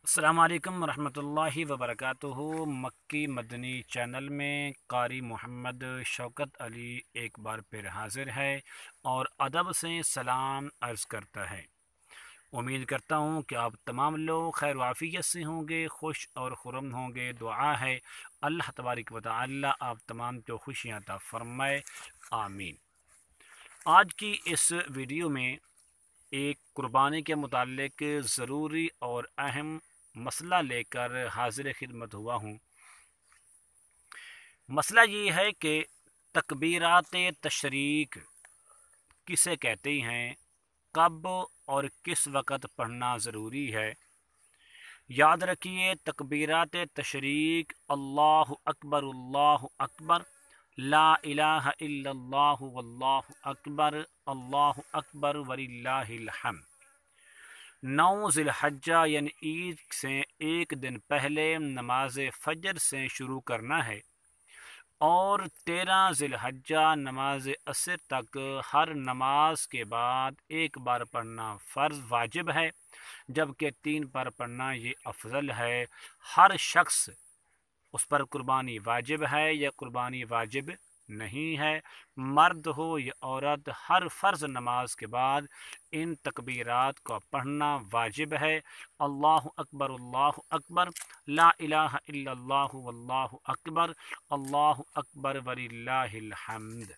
अस्सलाम वालेकुम रहमतुल्लाहि व बरकातुहू। मक्की मदनी चैनल में कारी मोहम्मद शौकत अली एक बार फिर हाजिर है और अदब से सलाम अर्ज़ करता है। उम्मीद करता हूँ कि आप तमाम लोग खैर वाफ़ियत से होंगे, खुश और खुरम होंगे। दुआ है अल्लाह तबारक व तआला आप तमाम को खुशियाँ अता फ़रमाए, आमीन। आज की इस वीडियो में एक कुर्बानी के मुताल्लिक ज़रूरी और अहम मसला लेकर हाजिर खिदमत हुआ हूँ। मसला ये है कि तकबीरात तशरीक किसे कहते हैं, कब और किस वक़्त पढ़ना ज़रूरी है। याद रखिए, तकबीरात तशरीक अल्लाहु अकबर, ला इलाहा इल्लल्लाहु वल्लाहु अकबर वलिल्लाहिल हम्द। 9 ज़िलहज्जा यानी ईद से एक दिन पहले नमाज फ़जर से शुरू करना है और 13 ज़िलहज्जा नमाज असर तक हर नमाज के बाद एक बार पढ़ना फ़र्ज़ वाजिब है, जबकि 3 बार पढ़ना ये अफजल है। हर शख्स उस पर कुर्बानी वाजिब है या कुर्बानी वाजिब नहीं है, मर्द हो या औरत, हर फ़र्ज़ नमाज के बाद इन तकबीरात को पढ़ना वाजिब है। अल्लाहु अकबर, ला इलाहा इल्लल्लाहु वल्लाहु अकबर वलिल्लाहिल हम्द।